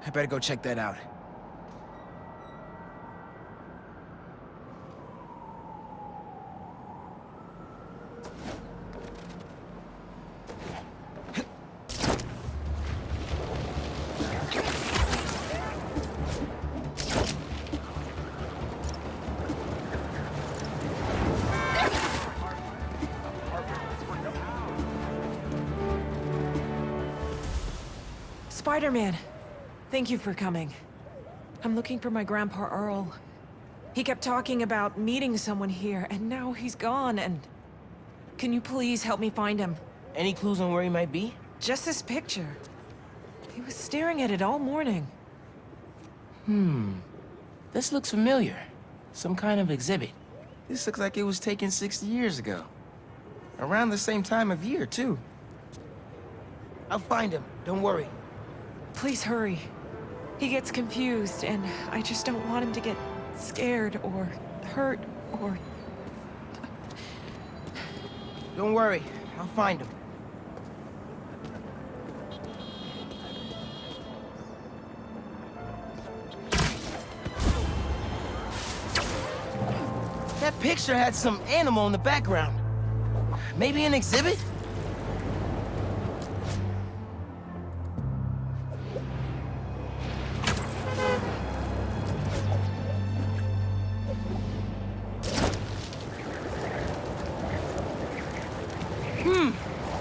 I better go check that out. Spider-Man, thank you for coming. I'm looking for my Grandpa Earl. He kept talking about meeting someone here, and now he's gone, and... Can you please help me find him? Any clues on where he might be? Just this picture. He was staring at it all morning. This looks familiar. Some kind of exhibit. This looks like it was taken 60 years ago. Around the same time of year, too. I'll find him, don't worry. Please hurry. He gets confused, and I just don't want him to get scared or hurt or... Don't worry, I'll find him. That picture had some animal in the background. Maybe an exhibit?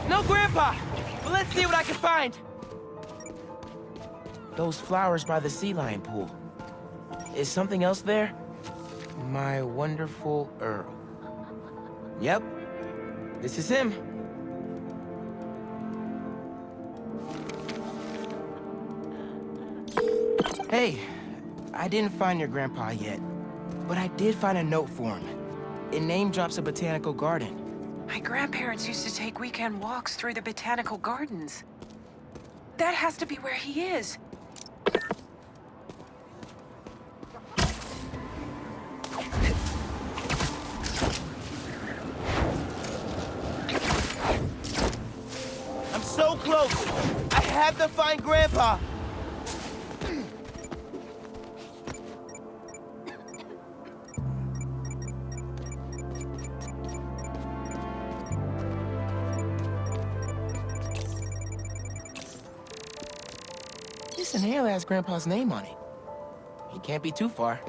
No Grandpa! But let's see what I can find. Those flowers by the sea lion pool. Is something else there? My wonderful Earl. Yep, this is him. Hey, I didn't find your grandpa yet, but I did find a note for him. It name drops a botanical garden. My grandparents used to take weekend walks through the botanical gardens. That has to be where he is. I'm so close! I have to find Grandpa! This inhaler has Grandpa's name on it. He can't be too far.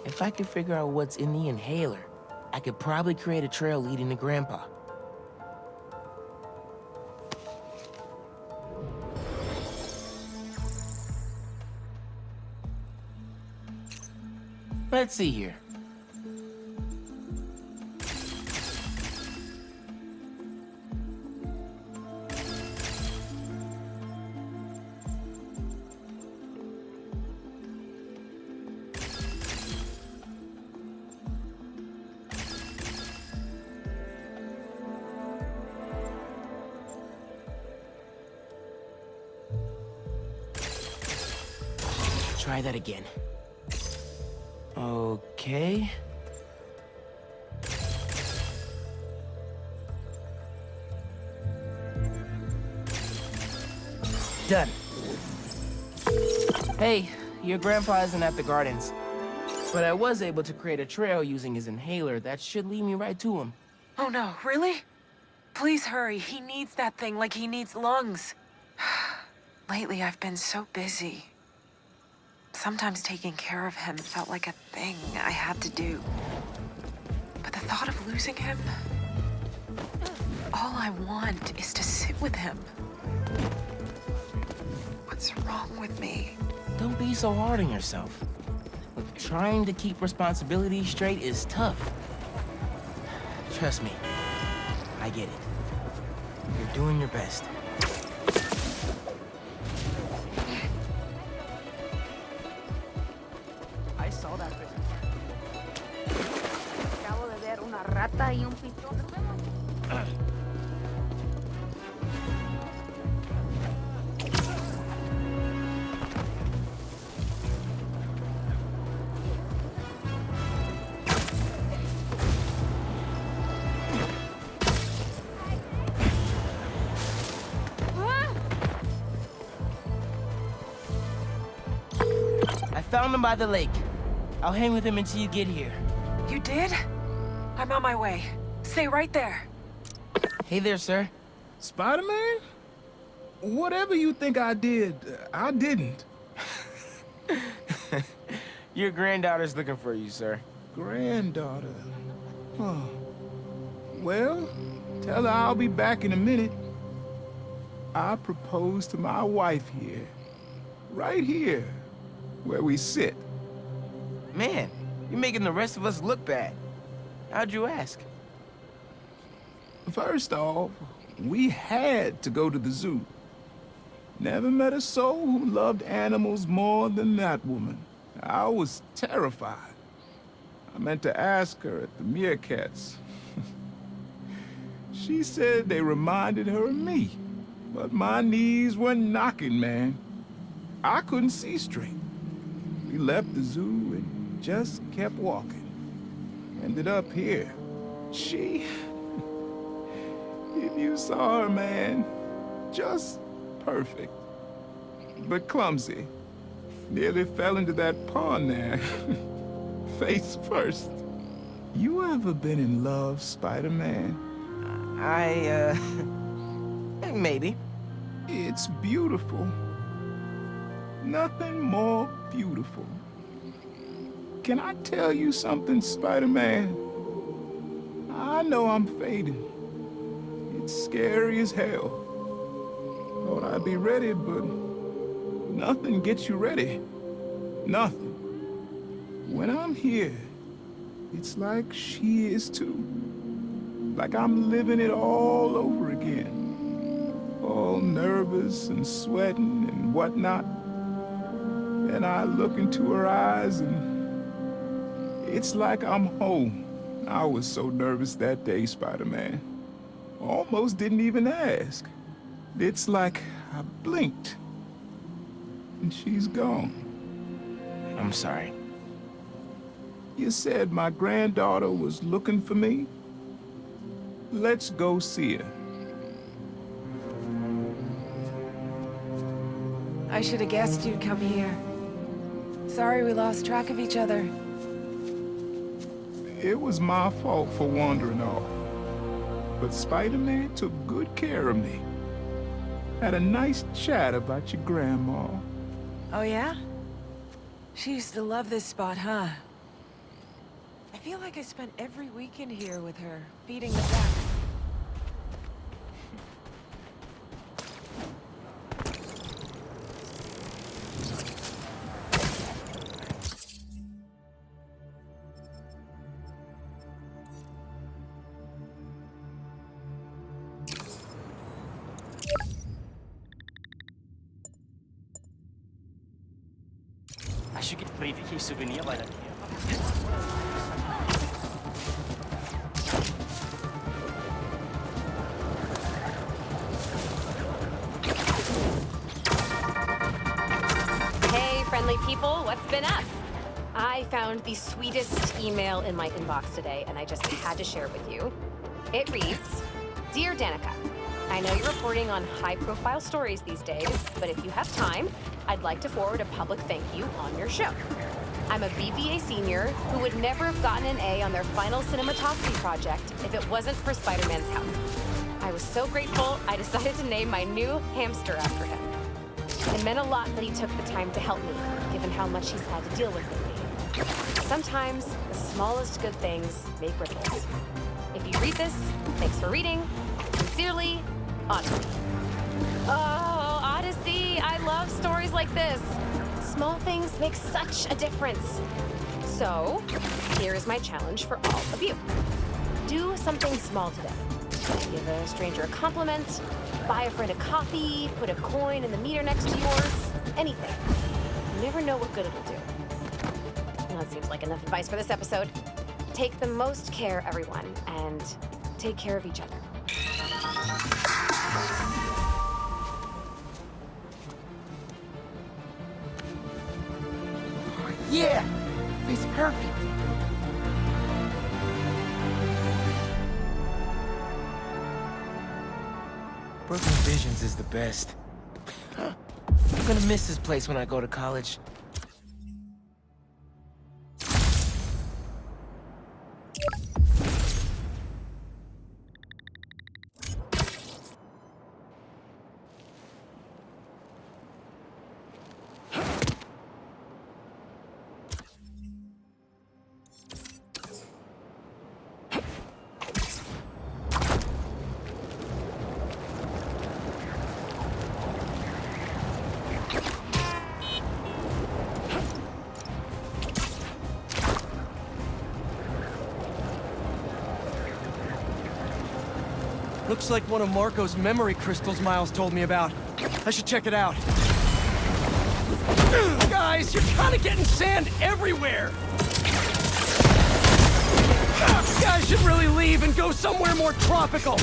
If I could figure out what's in the inhaler, I could probably create a trail leading to Grandpa. Let's see here. Try that again. Okay. Done. Hey, your grandpa isn't at the gardens. But I was able to create a trail using his inhaler that should lead me right to him. Oh no, really? Please hurry. He needs that thing like he needs lungs. Lately, I've been so busy. Sometimes taking care of him felt like a thing I had to do. But the thought of losing him... All I want is to sit with him. What's wrong with me? Don't be so hard on yourself. Look, trying to keep responsibilities straight is tough. Trust me, I get it. You're doing your best. I saw that picture. Acabo de ver una rata y un pitón. I found him by the lake. I'll hang with him until you get here. You did? I'm on my way. Stay right there. Hey there, sir. Spider-Man? Whatever you think I did, I didn't. Your granddaughter's looking for you, sir. Granddaughter. Huh. Well, tell her I'll be back in a minute. I proposed to my wife here. Right here, where we sit. Man, you're making the rest of us look bad. How'd you ask? First off, we had to go to the zoo. Never met a soul who loved animals more than that woman. I was terrified. I meant to ask her at the meerkats. She said they reminded her of me, but my knees were knocking, man. I couldn't see straight. We left the zoo and just kept walking. Ended up here. She... If you saw her, man, just perfect. But clumsy. Nearly fell into that pond there. Face first. You ever been in love, Spider-Man? Maybe. It's beautiful. Nothing more beautiful. Can I tell you something, Spider-Man? I know I'm fading. It's scary as hell. Thought I'd be ready, but nothing gets you ready. Nothing. When I'm here, it's like she is too. Like I'm living it all over again. All nervous and sweating and whatnot. And I look into her eyes and it's like I'm home. I was so nervous that day, Spider-Man. Almost didn't even ask. It's like I blinked and she's gone. I'm sorry. You said my granddaughter was looking for me? Let's go see her. I should have guessed you'd come here. Sorry we lost track of each other. It was my fault for wandering off. But Spider-Man took good care of me. Had a nice chat about your grandma. Oh, yeah? She used to love this spot, huh? I feel like I spent every weekend here with her, feeding the duck. I should get pretty souvenir by that here. Hey, friendly people, what's been up? I found the sweetest email in my inbox today, and I just had to share it with you. It reads, Dear Danica, I know you're reporting on high-profile stories these days, but if you have time, I'd like to forward a public thank you on your show. I'm a BVA senior who would never have gotten an A on their final cinematography project if it wasn't for Spider-Man's help. I was so grateful, I decided to name my new hamster after him. It meant a lot that he took the time to help me, given how much he's had to deal with lately. Sometimes, the smallest good things make ripples. If you read this, thanks for reading. Sincerely, Odyssey. Oh, Odyssey, I love stories like this. Small things make such a difference. So, here is my challenge for all of you. Do something small today. Give a stranger a compliment, buy a friend a coffee, put a coin in the meter next to yours, anything. You never know what good it'll do. Well, that seems like enough advice for this episode. Take the most care, everyone, and take care of each other. Yeah! It's perfect. Brooklyn Visions is the best. I'm gonna miss this place when I go to college. Looks like one of Marco's memory crystals Miles told me about. I should check it out. Guys, you're kind of getting sand everywhere! You guys should really leave and go somewhere more tropical!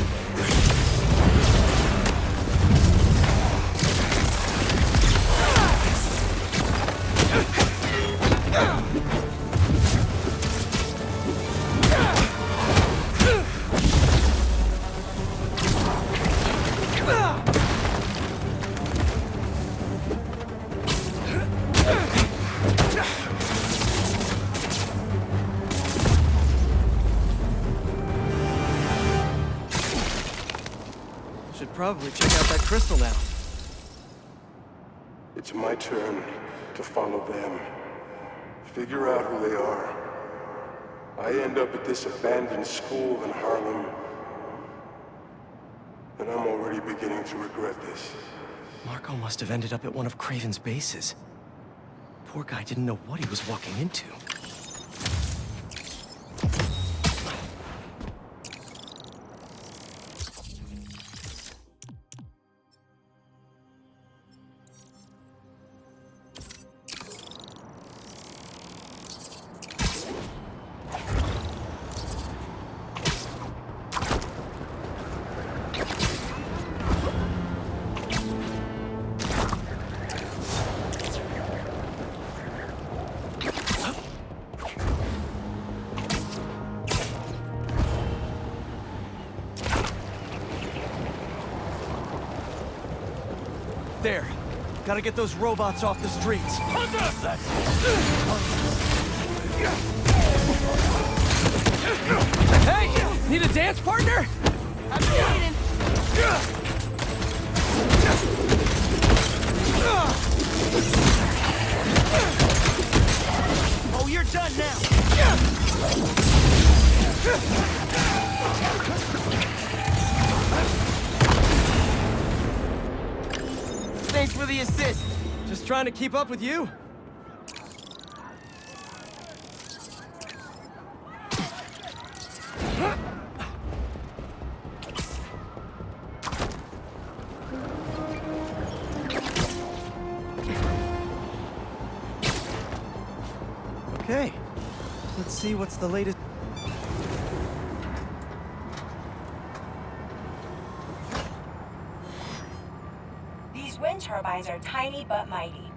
Should probably check out that crystal now. It's my turn to follow them. Figure out who they are. I end up at this abandoned school in Harlem, and I'm already beginning to regret this. Marco must have ended up at one of Kraven's bases. Poor guy didn't know what he was walking into. There. Gotta get those robots off the streets. Hey! Need a dance partner? I'm bleeding. Oh, you're done now! Thanks for the assist. Just trying to keep up with you. Okay, let's see what's the latest. These wind turbines are tiny but mighty.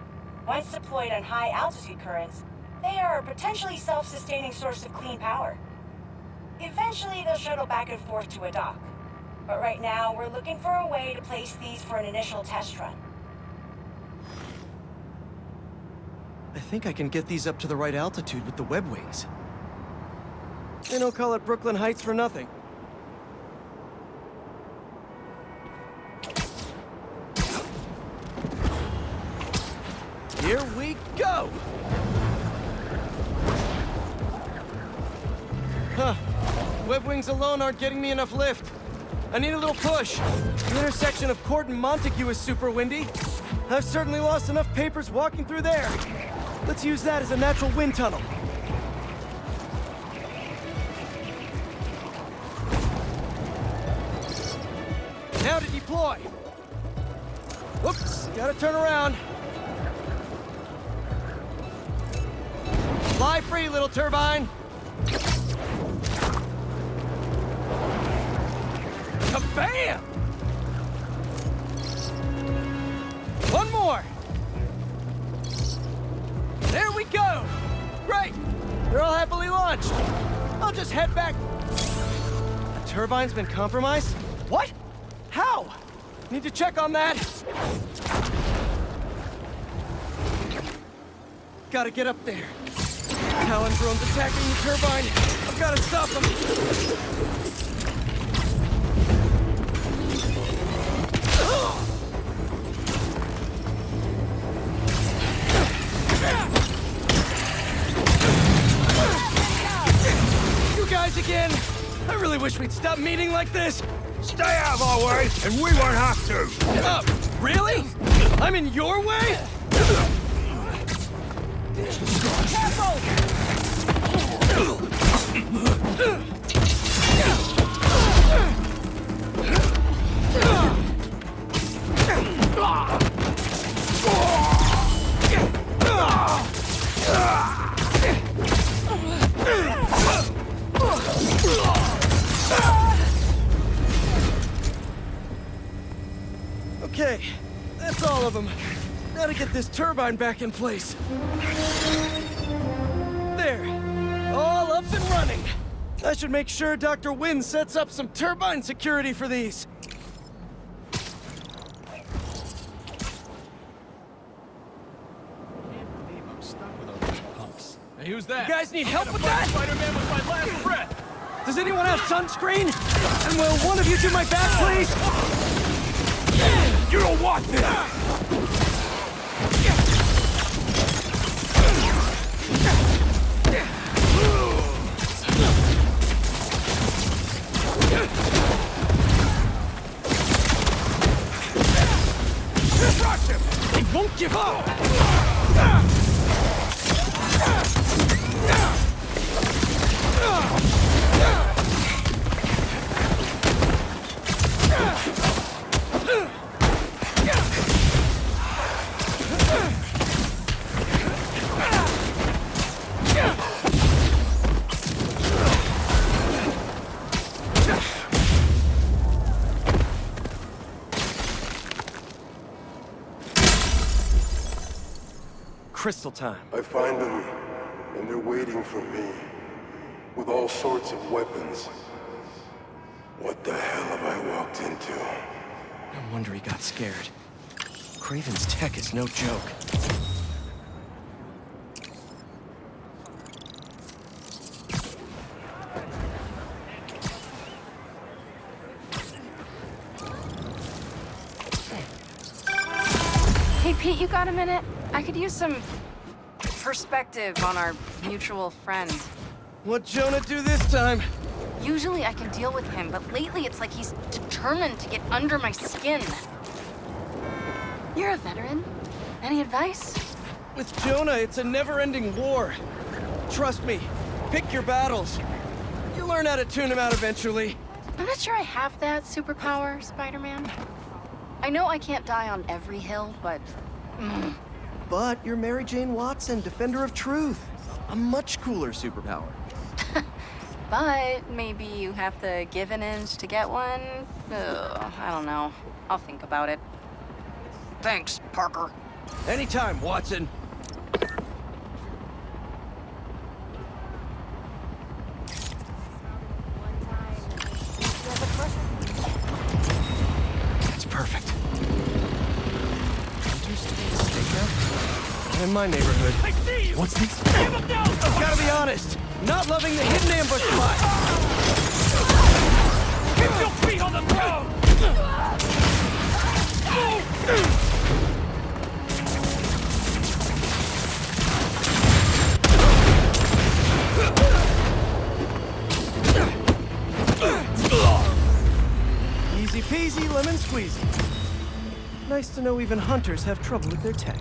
Once deployed on high altitude currents, they are a potentially self-sustaining source of clean power. Eventually, they'll shuttle back and forth to a dock. But right now, we're looking for a way to place these for an initial test run. I think I can get these up to the right altitude with the web wings. They don't call it Brooklyn Heights for nothing. Here we go! Huh. Web wings alone aren't getting me enough lift. I need a little push. The intersection of Court and Montague is super windy. I've certainly lost enough papers walking through there. Let's use that as a natural wind tunnel. Now to deploy. Whoops, gotta turn around. Fly free, little turbine. Kabam! One more. There we go. Great. They're all happily launched. I'll just head back. The turbine's been compromised? What? How? Need to check on that. Gotta get up there. Talon drones attacking the turbine. I've gotta stop them. You guys again? I really wish we'd stop meeting like this. Stay out of our way, and we won't have to. Really? I'm in your way? this turbine back in place. There. All up and running. I should make sure Dr. Wynn sets up some turbine security for these. Hey, who's that? You guys need help with that? Spider-Man with my last breath! Does anyone have sunscreen? And will one of you do my back, please? You don't want this! Crush him! They won't give up! Crystal time. I find them, and they're waiting for me, with all sorts of weapons. What the hell have I walked into? No wonder he got scared. Craven's tech is no joke. Hey, Pete, you got a minute? I could use some perspective on our mutual friend. What'd Jonah do this time? Usually I can deal with him, but lately it's like he's determined to get under my skin. You're a veteran. Any advice? With Jonah, it's a never-ending war. Trust me, pick your battles. You learn how to tune him out eventually. I'm not sure I have that superpower, Spider-Man. I know I can't die on every hill, but... But you're Mary Jane Watson, Defender of Truth. A much cooler superpower. But maybe you have to give an inch to get one? Ugh, I don't know. I'll think about it. Thanks, Parker. Anytime, Watson. That's perfect. In my neighborhood. I see you! What's this? Give him down! Gotta be honest, not loving the hidden ambush spot. Keep your feet on the ground! Easy peasy, lemon squeezy. Nice to know even hunters have trouble with their tech.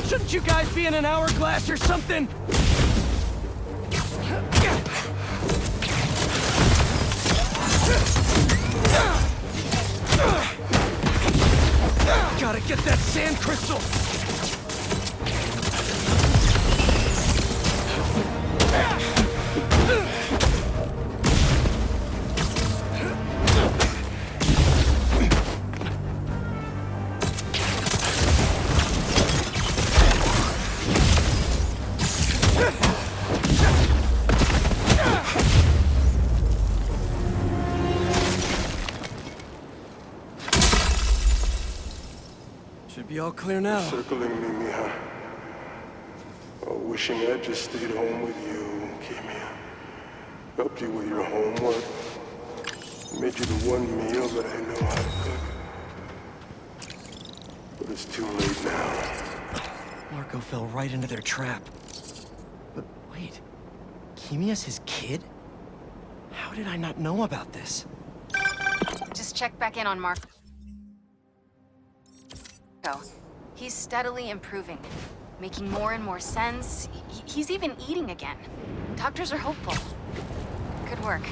Shouldn't you guys be in an hourglass or something? Gotta get that sand crystal! Should be all clear now. Circling me, Mija. Oh, wishing I'd just stayed home with you, Kimia. Helped you with your homework. Made you the one meal that I know how to cook. But it's too late now. Marco fell right into their trap. But wait, Kimia's his kid? How did I not know about this? Just check back in on Marco. He's steadily improving, making more and more sense. He's even eating again. Doctors are hopeful. Good work.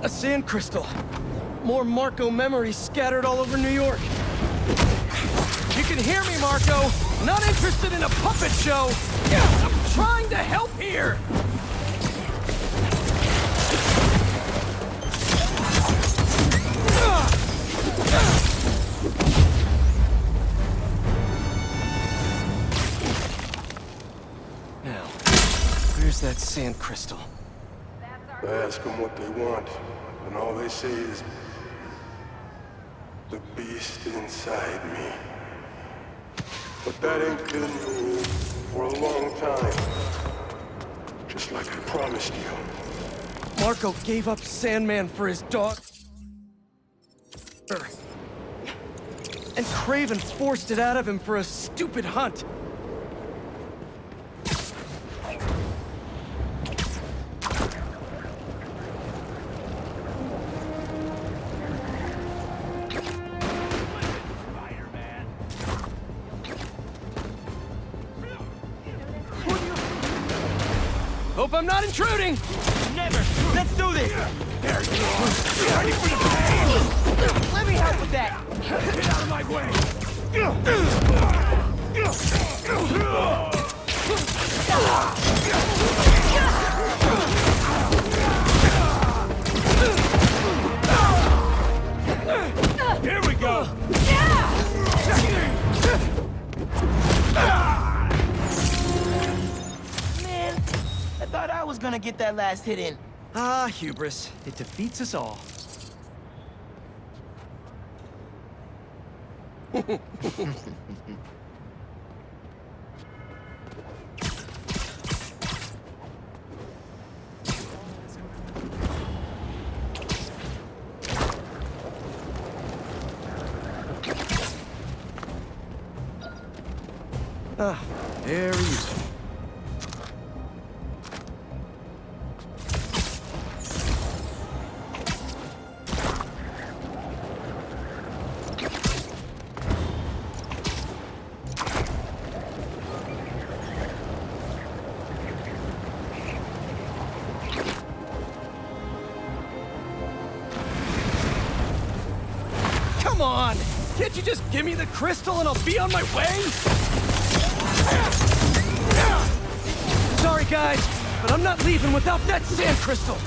A sand crystal. More Marco memories scattered all over New York. You can hear me, Marco. Not interested in a puppet show. I'm trying to help here. Now, where's that sand crystal? I ask them what they want, and all they say is, the beast inside me. But that ain't been me for a long time. Just like I promised you. Marco gave up Sandman for his daughter. And Kraven forced it out of him for a stupid hunt. Hope I'm not intruding! Never! Let's do this! There you are. Ready for the pain? Let me help with that! Get out of my way! Here we go! Man, I thought I was gonna get that last hit in. Ah, hubris. It defeats us all. Ah, very useful. Come on! Can't you just give me the crystal and I'll be on my way? Sorry, guys, but I'm not leaving without that sand crystal.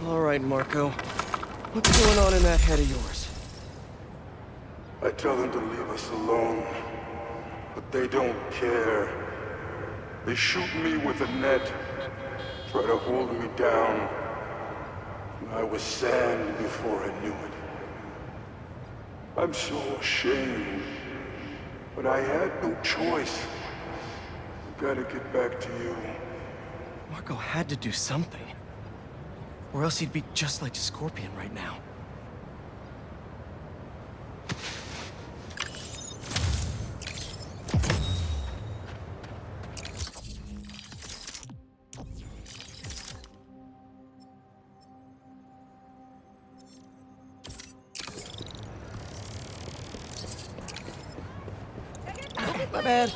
All right, Marco. What's going on in that head of yours? I tell them to leave us alone, but they don't care. They shoot me with a net, try to hold me down. I was sand before I knew it. I'm so ashamed, but I had no choice. I gotta get back to you. Marco had to do something. Or else he'd be just like Scorpion right now. My bad.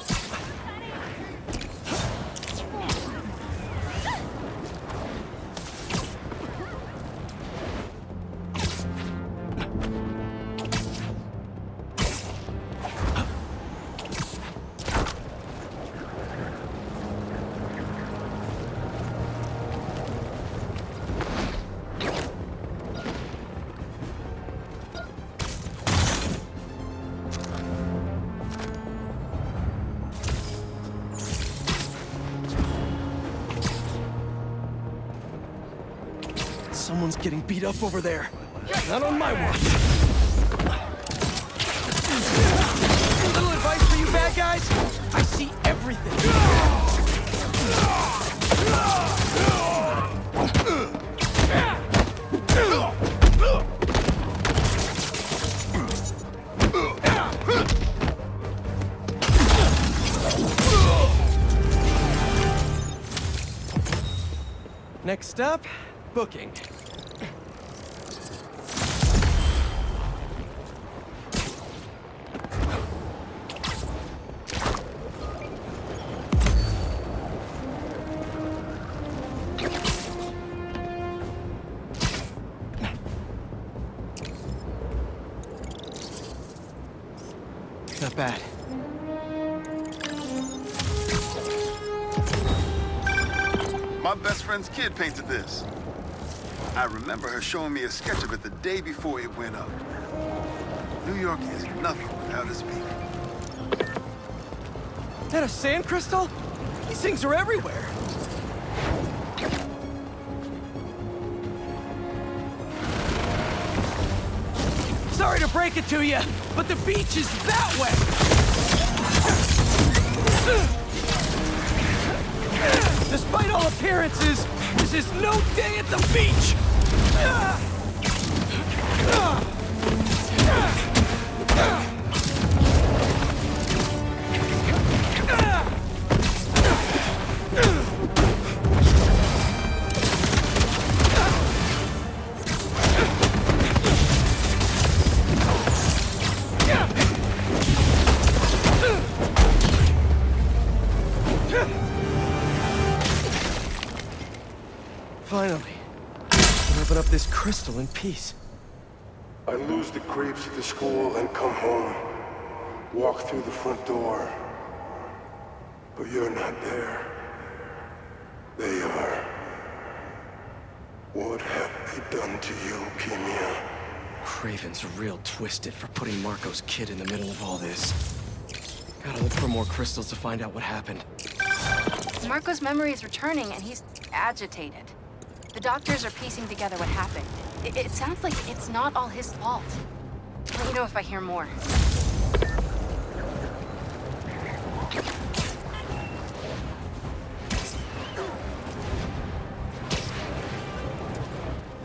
Someone's getting beat up over there. Not on my watch. A little advice for you bad guys? I see everything. Next up, booking. Not bad. My best friend's kid painted this. I remember her showing me a sketch of it the day before it went up. New York is nothing without its people. That a sand crystal? These things are everywhere. Sorry to break it to you, but the beach is that way! Despite all appearances, this is no day at the beach! Finally, open up this crystal in peace. I lose the creeps at the school and come home. Walk through the front door. But you're not there. They are. What have they done to you, Keemia? Craven's real twisted for putting Marco's kid in the middle of all this. Gotta look for more crystals to find out what happened. Marco's memory is returning, and he's agitated. The doctors are piecing together what happened. It sounds like it's not all his fault. I'll let you know if I hear more.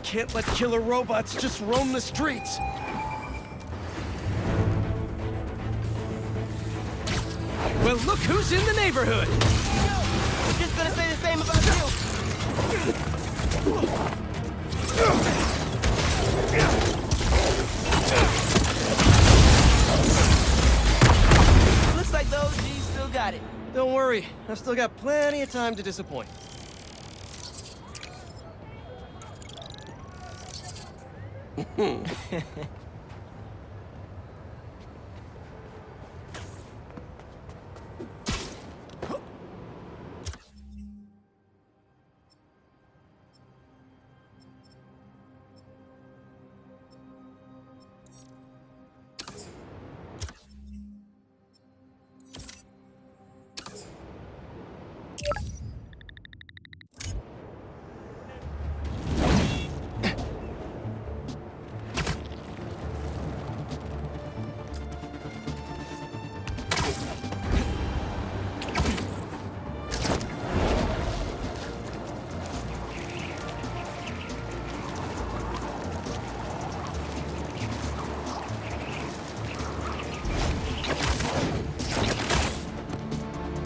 Can't let killer robots just roam the streets. Well, look who's in the neighborhood! Just gonna say the same about you. Looks like those G's still got it. Don't worry, I've still got plenty of time to disappoint.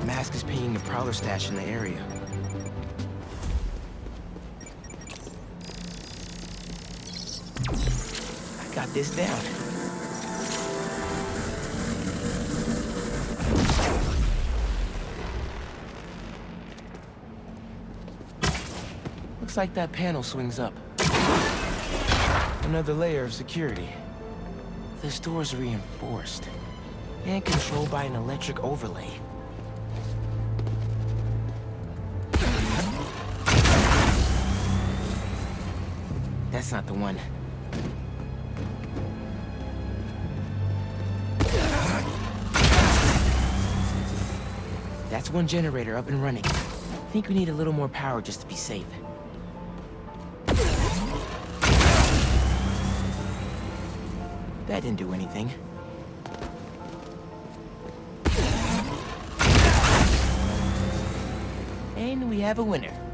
Mask is pinging the Prowler stash in the area. I got this down. Looks like that panel swings up. Another layer of security. This door's reinforced and controlled by an electric overlay. That's not the one. That's one generator up and running. I think we need a little more power just to be safe. That didn't do anything. And we have a winner.